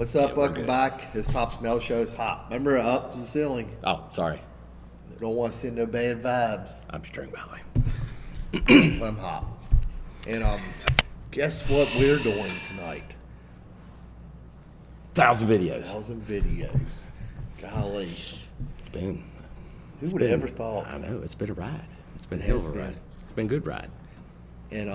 What's up? Welcome back. This Hop Smell Show is hot. Remember, up to the ceiling. Oh, sorry. Don't want to send no bad vibes. I'm straight, by the way. I'm hot. And guess what we're doing tonight? 1,000 videos. 1,000 videos. Golly. Who would have ever thought? I know, it's been a ride. It's been a hell of a ride. It's been a good ride. And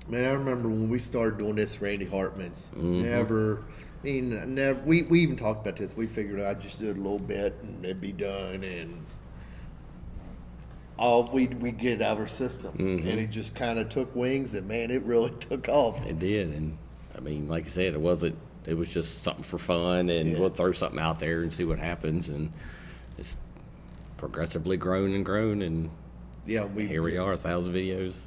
man, I remember when we started doing this, Randy Hartman's. Never. We even talked about this. We figured I'd just do it a little bit and it'd be done, and we get it out of our system. And it just kind of took wings, and man, it really took off. It did, and I mean, like I said, it was just something for fun, and we'll throw something out there and see what happens, and it's progressively grown, and here we are, 1,000 videos.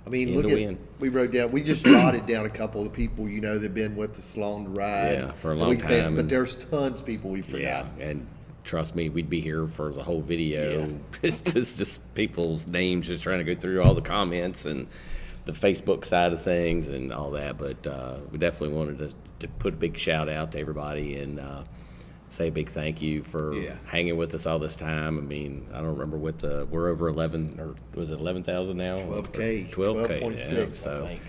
I mean, we wrote down, we just jotted down a couple of the people, that've been with us along the ride. Yeah, for a long time. But there's tons of people we forgot. Yeah, and trust me, we'd be here for the whole video. Yeah. It's just people's names, just trying to go through all the comments and the Facebook side of things and all that. But we definitely wanted to put a big shout out to everybody and say a big thank you for hanging with us all this time. I mean, I don't remember we're over 11, or was it 11,000 now? 12K. 12.6, I think.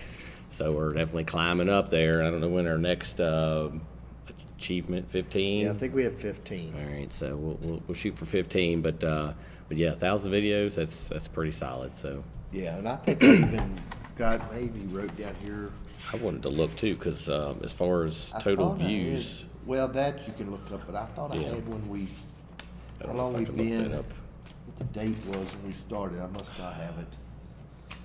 So we're definitely climbing up there. I don't know when our next achievement, 15? Yeah, I think we have 15. All right, so we'll shoot for 15, but yeah, 1,000 videos, that's pretty solid. So yeah, and I think I even maybe wrote down here. I wanted to look too, because as far as total views. Well, that you can look up, but I thought I had when how long we've been, what the date was when we started. I must not have it.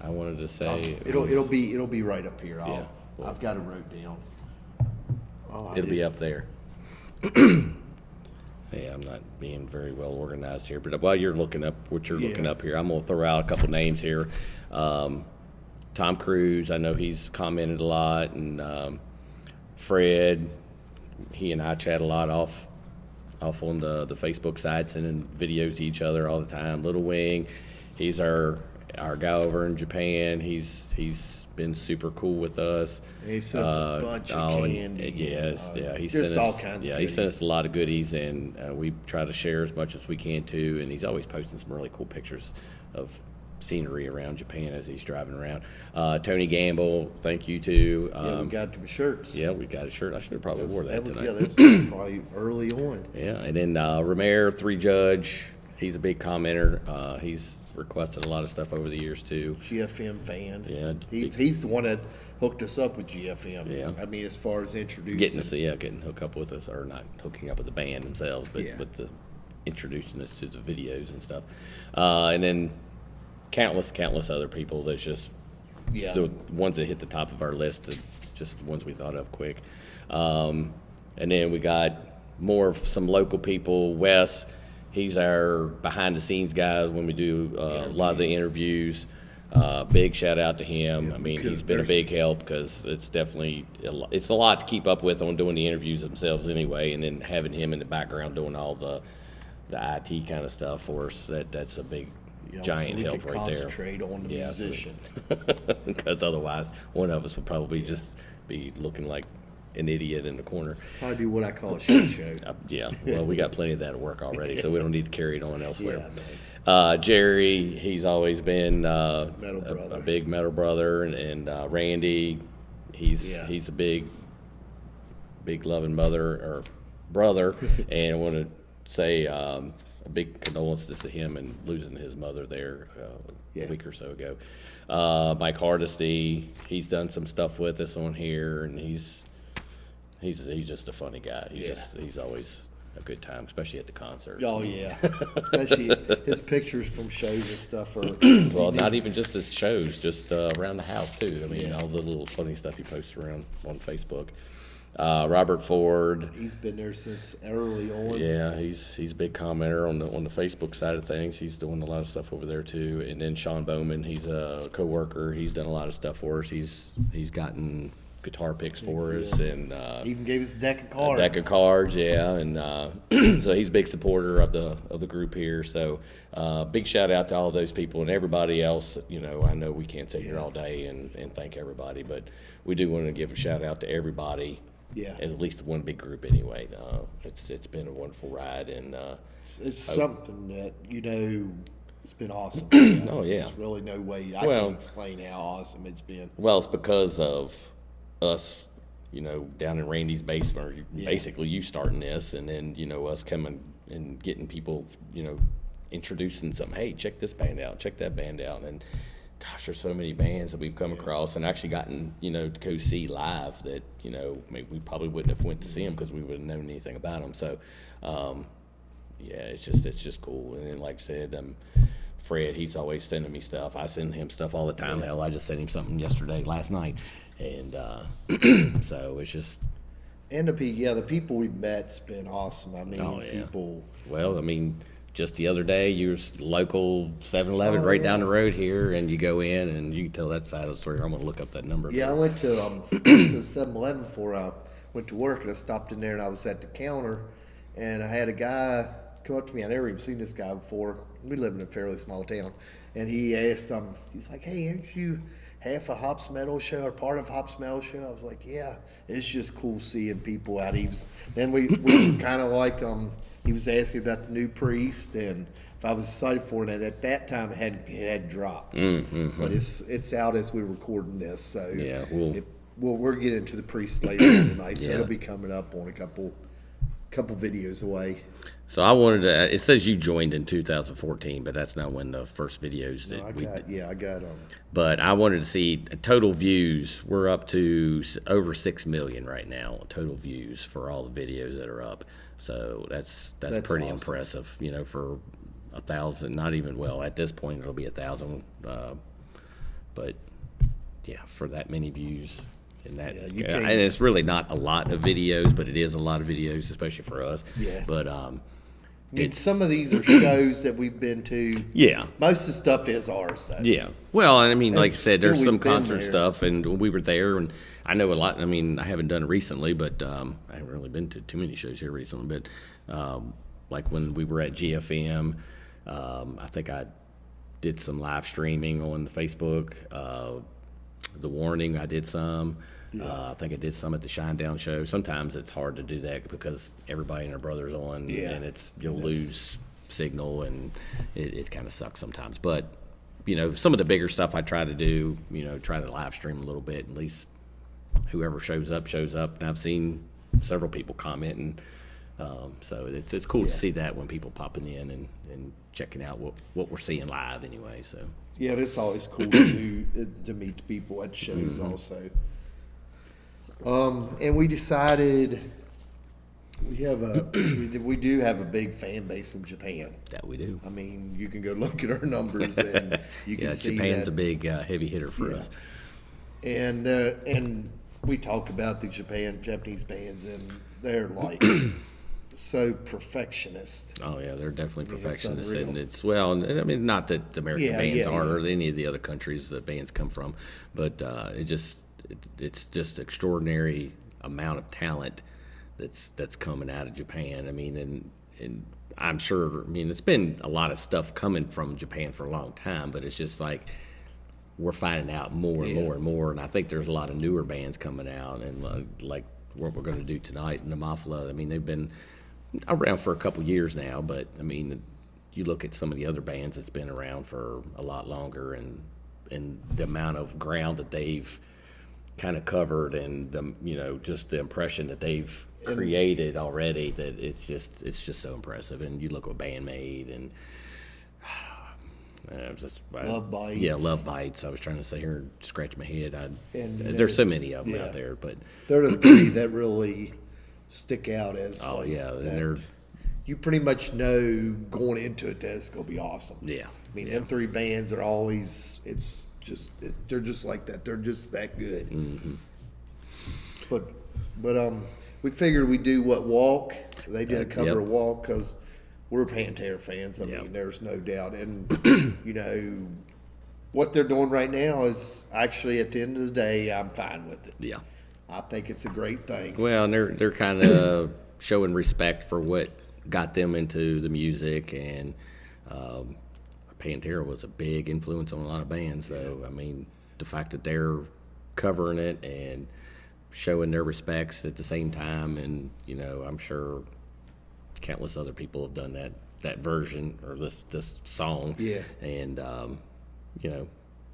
I wanted to say it'll be right up here. I've got it wrote down. It'll be up there. Yeah, I'm not being very well organized here, but while you're looking up what you're looking up here, I'm gonna throw out a couple names here. Tom Cruise, I know he's commented a lot, and Fred. He and I chat a lot off on the Facebook side, sending videos to each other all the time. Little Wing, he's our guy over in Japan. He's been super cool with us. He sent us a bunch of candy. He sent us all kinds of goodies. He sent us a lot of goodies, and we try to share as much as we can too. And he's always posting some really cool pictures of scenery around Japan as he's driving around. Tony Gamble, thank you too. We got him shirts. Yeah, we got a shirt. I should have probably wore that tonight. Yeah, that was probably early on. Yeah, and then Ramir, 3 Judge, he's a big commenter. He's requested a lot of stuff over the years too. GFM fan. Yeah, he's the one that hooked us up with GFM. Yeah, I mean, as far as introducing, getting hooked up with us, or not hooking up with the band themselves, but with the introducing us to the videos and stuff, and then countless other people. That's just the ones that hit the top of our list, just the ones we thought of quick. And then we got some local people. Wes, he's our behind the scenes guy when we do a lot of the interviews. Big shout out to him. Yeah, I mean, he's been a big help, because it's definitely it's a lot to keep up with on doing the interviews themselves anyway, and then having him in the background doing all the IT kind of stuff for us. That's a big giant so help right concentrate on the musician. Because otherwise, one of us would probably just be looking like an idiot in the corner. Probably be what I call a shit show. Well, we got plenty of that at work already, so we don't need to carry it on elsewhere. Jerry, he's always been a big metal brother, and Randy, he's a big loving brother, and I want to say a big condolences to him and losing his mother there a week or so ago. Mike Hardesty, he's done some stuff with us on here, and he's just a funny guy. He's always a good time, especially at the concerts. Oh yeah, especially his pictures from shows and stuff. Well, not even just his shows, just around the house too. I mean, all the little funny stuff he posts around on Facebook. Robert Ford, he's been there since early on. Yeah, he's a big commenter on the Facebook side of things. He's doing a lot of stuff over there too. And then Sean Bowman, he's a coworker. He's done a lot of stuff for us. He's gotten guitar picks for us, and even gave us a deck of cards. And so he's a big supporter of the group here. So big shout out to all those people and everybody else. I know we can't sit here all day and thank everybody, but we do want to give a shout out to everybody Yeah. at least one big group anyway. It's been a wonderful ride, and It's something that, it's been awesome. oh yeah, There's really no way I Well- can explain how awesome it's been. well, it's because of us, down in Randy's basement, or basically you starting this, and then us coming and getting people, introducing some. Hey, check this band out, check that band out, and gosh, there's so many bands that we've come across and actually gotten, to go see live that, maybe we probably wouldn't have went to see them because we wouldn't have known anything about them. So, yeah, it's just cool. And then, like I said, Fred, he's always sending me stuff. I send him stuff all the time. Yeah. Hell, I just sent him something last night, and so it's just. And the people we've met's been awesome. I mean, Oh, yeah. people. Well, I mean, just the other day, you was local 7-Eleven right down the road here, and you go in, and you can tell that side of the story. I'm going to look up that number. Yeah, I went to the 7-Eleven before I went to work, and I stopped in there, and I was at the counter, and I had a guy come up to me. I never even seen this guy before. We live in a fairly small town, and he asked, he's like, "Hey, aren't you half a Hops Metal show or part of Hops Metal show?" I was like, "Yeah." It's just cool seeing people out. Then we kind of like he was asking about the new Priest, and if I was excited for it. And at that time, it had dropped, but it's out as we're recording this. So Yeah, we'll get into the Priest later on tonight. So Yeah. it'll be coming up on a couple videos away. So I wanted to. It says you joined in 2014, but that's not when the first videos that I got But I wanted to see total views. We're up to over 6 million right now. Total views for all the videos that are up. So that's pretty awesome. impressive. For 1,000. Not even at this point it'll be 1,000. But yeah, for that many views. And it's really not a lot of videos, but it is a lot of videos, especially for us. Yeah. But some of these are shows that we've been to. Yeah. Most of the stuff is ours, though. Yeah. Well, I mean, like I said, still there's some we've been concert there. stuff, and we were there, and I know a lot. I mean, I haven't done it recently, but I haven't really been to too many shows here recently. But like when we were at GFM, I think I did some live streaming on Facebook. The Warning, I did some. I think I did some at the Shinedown show. Sometimes it's hard to do that because everybody and their brother's on, and you'll lose signal, and it kind of sucks sometimes. But some of the bigger stuff I try to do, try to live stream a little bit. At least whoever shows up. And I've seen several people commenting, so it's cool to see that when people popping in and checking out what we're seeing live anyway. So. Yeah, it's always cool to meet the people at shows also. And we decided we do have a big fan base in Japan. That we do. I mean, you can go look at our numbers and you can see Japan's that. a big heavy hitter for us. And we talk about the Japanese bands, and they're like so perfectionist. Oh yeah, they're definitely It's perfectionists, unreal. and and I mean, not that the American bands are, yeah. or any of the other countries that bands come from, but it's just extraordinary amount of talent that's coming out of Japan. I mean, and I'm sure. I mean, it's been a lot of stuff coming from Japan for a long time, but it's just like we're finding out more and more and more. And I think there's a lot of newer bands coming out, and like what we're going to do tonight, Nemophila. I mean, they've been around for a couple years now, but I mean, you look at some of the other bands that's been around for a lot longer, and the amount of ground that they've kind of covered, and just the impression that they've created already, that it's just so impressive. And you look what band made, and it was just Love Bites. Yeah, Love Bites. I was trying to say here and scratch my head. And there's so many of them yeah. out there, but They're the three that really stick out as oh like yeah, and that. they're You pretty much know going into it that it's gonna be awesome. yeah. I mean, them three bands are always. They're just like that. They're just that good. Mm-hmm. But we figured we'd do Walk. They did a cover Yep. of Walk because we're Pantera fans. I Yep. mean, there's no doubt. And what they're doing right now is actually at the end of the day, I'm fine with it. Yeah. I think it's a great thing. Well, and they're kind of showing respect for what got them into the music, and Pantera was a big influence on a lot of bands. So I mean, the fact that they're covering it, and showing their respects at the same time. And, I'm sure countless other people have done that version or this song. Yeah. And,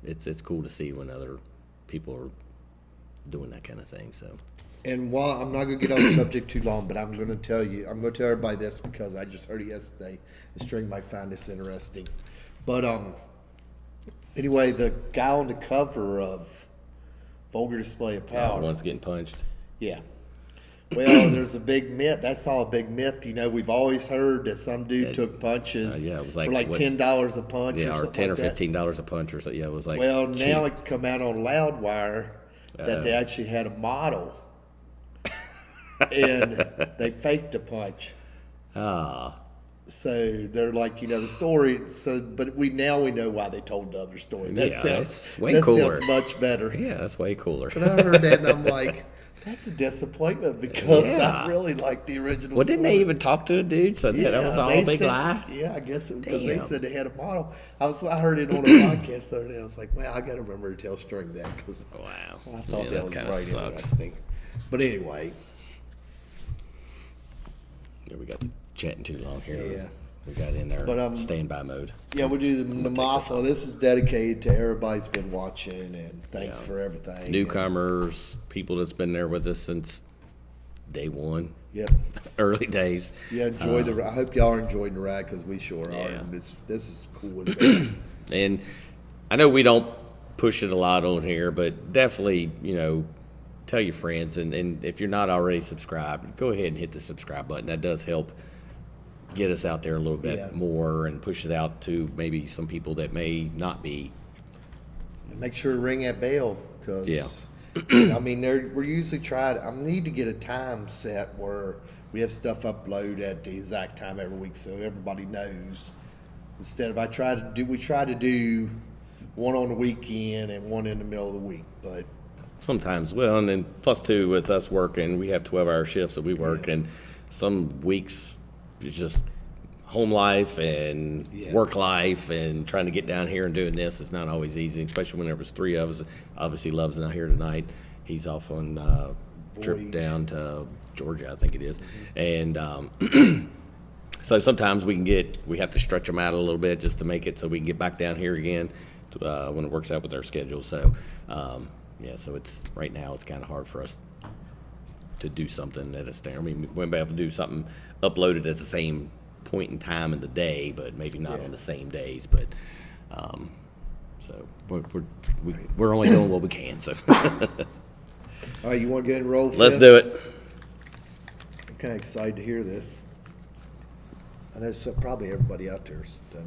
it's cool to see when other people are doing that kind of thing. So. And while I'm not going to get on the subject too long, but I'm going to tell everybody this because I just heard it yesterday. The string might find this interesting. But anyway, the guy on the cover of Vulgar Display of Power. The one's getting punched. Yeah. Well, there's a big myth. That's all a big myth. We've always heard that some dude took punches it was like, for like $10 a punch or something $10 or like $15 a punch or something. Yeah, it was like Well, cheap. now it come out on Loudwire that they actually had a model. And they faked a punch. So they're like, the story. So, but we know why they told the other story. That that's way cooler. Sounds much better. Yeah, that's way cooler. But I heard that and I'm like, that's a disappointment because I really like the original. Well, didn't they even talk to the dude? So that was all a big lie. Yeah, I guess because they said they had a model. I heard it on a podcast the other day. I was like, well, I got to remember to tell String that because I thought that was right interesting. But anyway. Yeah, we got chatting too long here. Yeah. We got in there standby mode. Yeah, we'll do the Nemophila. This is dedicated to everybody's been watching, and thanks for everything. Newcomers, people that's been there with us since day one. Yep. Early days. Yeah, I hope y'all are enjoying the ride because we sure are. And this is cool as hell. And I know we don't push it a lot on here, but definitely, tell your friends, and if you're not already subscribed, go ahead and hit the subscribe button. That does help get us out there a little bit more and push it out to maybe some people that may not be. And make sure to ring that bell because, we're usually trying. I need to get a time set where we have stuff uploaded at the exact time every week so everybody knows. Instead of we try to do one on the weekend and one in the middle of the week, but. Sometimes, and then plus two with us working, we have 12-hour shifts that we work, and some weeks it's just home life and work life and trying to get down here and doing this. It's not always easy, especially when there was three of us. Obviously, Love's not here tonight. He's off on trip down to Georgia, I think it is, and so sometimes we have to stretch them out a little bit just to make it so we can get back down here again when it works out with our schedule. So. So it's right now it's kind of hard for us to do something at a stand. We might be able to do something uploaded at the same point in time in the day, but maybe not on the same days. But so we're only doing what we can. So all right, you want to get and roll? Let's do it. I'm kind of excited to hear this. I know probably everybody out there's done.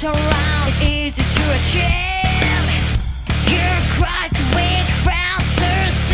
around, it's easy to achieve. You're quite weak from to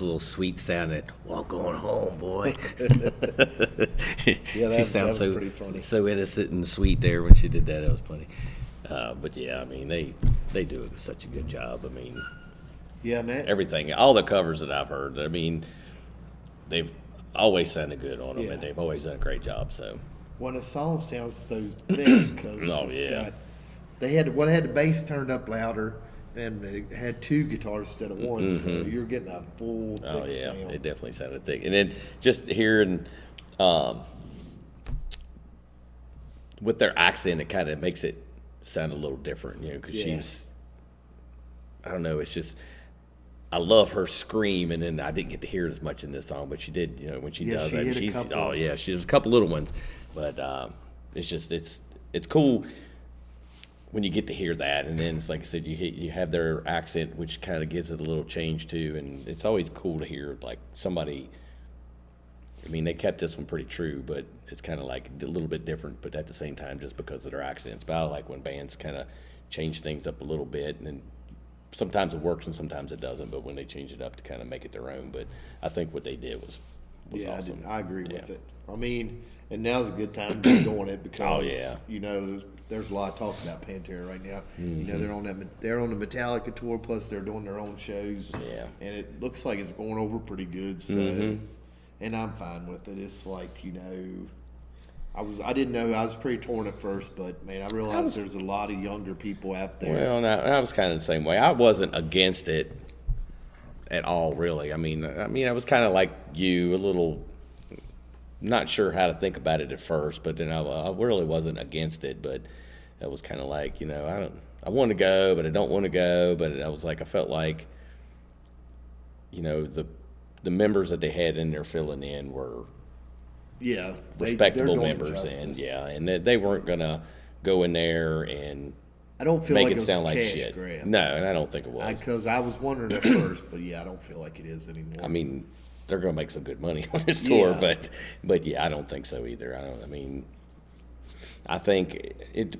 little sweet sounding, "Walk on home, boy." Yeah, She sounds that was pretty funny. so innocent and sweet there when she did that. That was funny. But yeah, I mean, they do such a good job. I mean, Yeah, man. everything, all the covers that I've heard, I mean, they've always sounded good on them, Yeah. and they've always done a great job. So, When a song sounds so thick, because Oh, yeah. they had the bass turned up louder, and they had two guitars instead of one, so you're getting a full thick oh yeah, sound. it definitely sounded thick. And then just hearing with their accent, it kind of makes it sound a little different, because Yeah. she's, I don't know, it's just, I love her scream, and then I didn't get to hear it as much in this song, but she did, when she Yeah, does she that. hit a She's couple. Oh yeah, she has a couple little ones, but it's just it's cool when you get to hear that, and then it's like I said, you have their accent, which kind of gives it a little change too, and it's always cool to hear like somebody. I mean, they kept this one pretty true, but it's kind of like a little bit different, but at the same time, just because of their accents. But I like when bands kind of change things up a little bit, and then sometimes it works and sometimes it doesn't. But when they change it up to kind of make it their own, but I think what they did was Yeah, awesome. I agree with Yeah. it. I mean, and now's a good time to be doing it because Oh, yeah. there's a lot of talk about Pantera right now. Mm-hmm. They're on the Metallica tour, plus they're doing their own shows. Yeah. And it looks like it's going over pretty good. So, and I'm fine with it. It's like I didn't know, I was pretty torn at first, but man, I realized there's a lot of younger people out there. Well, and I was kind of the same way. I wasn't against it at all, really. I mean, I was kind of like you, a little not sure how to think about it at first, but then I really wasn't against it. But it was kind of like, I want to go, but I don't want to go. But I was like, I felt like, the members that they had in there filling in were Yeah, respectable they're doing members, justice. and they weren't gonna go in there and I don't feel make like it was sound a like cash shit. grab. No, and I don't think it was. Because I was wondering at first, but yeah, I don't feel like it is anymore. I mean, they're going to make some good money on this tour, Yeah. but yeah, I don't think so either. I think it.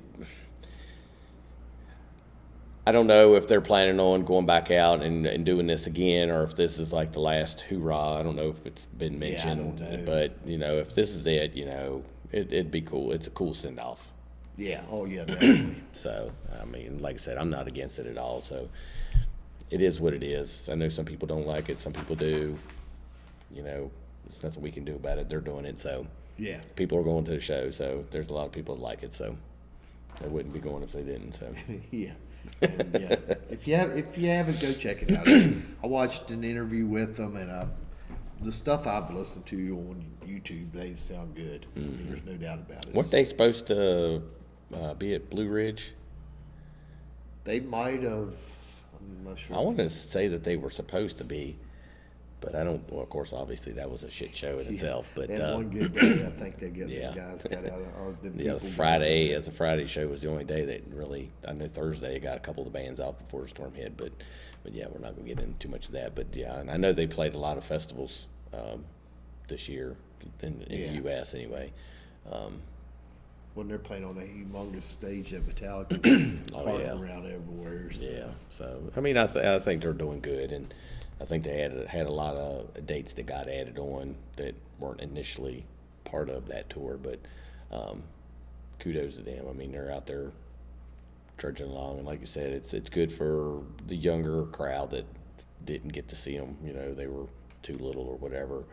I don't know if they're planning on going back out and doing this again, or if this is like the last hoorah. I don't know if it's been mentioned, don't know. but if this is it, it'd be cool. It's a cool send off. yeah, oh yeah, definitely. So, I mean, like I said, I'm not against it at all. So, it is what it is. I know some people don't like it, some people do. There's nothing we can do about it. They're doing it, so Yeah. people are going to the show. So, there's a lot of people that like it. So, they wouldn't be going if they didn't. So, Yeah. And, yeah. If you haven't, go check it out. I watched an interview with them, and the stuff I've listened to on YouTube, they sound good. I mean, there's no doubt about it. weren't they supposed to be at Blue Ridge? They might have. I'm not sure. I want to say that they were supposed to be, but I don't. Well, of course, obviously that was a shit show in itself. But And one good day, I think they get yeah. the guys got out of, or the yeah, people. the Friday show was the only day that really. I know Thursday got a couple of the bands out before the storm hit, but yeah, we're not going to get into too much of that. But yeah, and I know they played a lot of festivals this year in the U.S. anyway. When they're playing on a humongous stage at Metallica, Oh, yeah. around everywhere. So. Yeah, so I mean, I think they're doing good, and I think they had a lot of dates that got added on that weren't initially part of that tour. But kudos to them. I mean, they're out there trudging along, and like you said, it's good for the younger crowd that didn't get to see them. They were too little or whatever.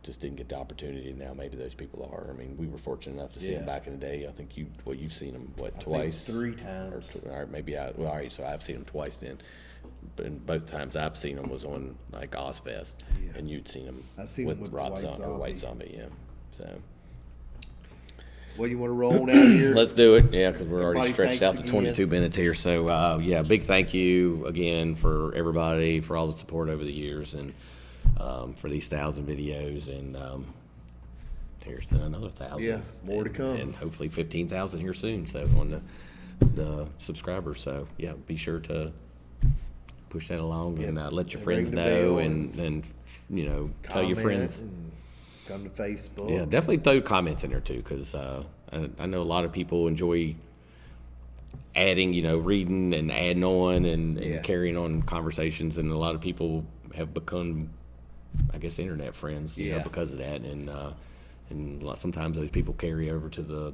Just didn't get the opportunity. Now maybe those people are. I mean, we were fortunate enough to see them back in the day. I think you've seen them twice, 3 times, or maybe all right. So I've seen them twice then, but both times I've seen them was on like Ozfest, and you'd seen them I seen with them with Rob White Zombie, or White Zombie. Zombie, yeah. So well, you want to roll on out here? let's do it, yeah, because we're already Everybody, stretched out to thanks 22 again. minutes here. So yeah, big thank you again for everybody for all the support over the years, and for these 1,000 videos, and here's to another 1,000. Yeah, more to come. and hopefully 15,000 here soon. So on the subscribers. So yeah, be sure to push that along and let your And friends ring the know, bell and tell your Comment friends. and come to Facebook. Yeah, definitely throw comments in there too, because I know a lot of people enjoy adding, reading and adding on and carrying on conversations, and a lot of people have become, I guess, internet friends, you know, because of that. And sometimes those people carry over to the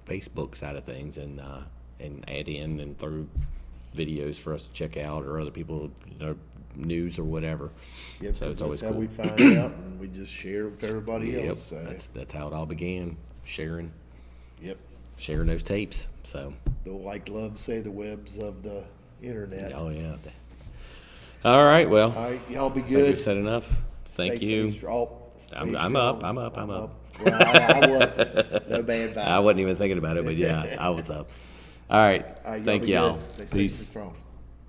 Facebook side of things and add in and throw videos for us to check out, or other people, you know, news or whatever. Yep, so it's always that's how cool. we find out, and we just share with everybody else. So. That's how it all began, sharing. Yep. Sharing those tapes. So. Like Love say, the webs of the internet. Oh yeah. All right. Well. All right, y'all be I think good. we've said enough. Thank you. I'm up. Well, I wasn't. No bad vibes. I wasn't even thinking about it, but yeah, I was up. All right. All right, Thank y'all. y'all. Stay safe and Peace. strong.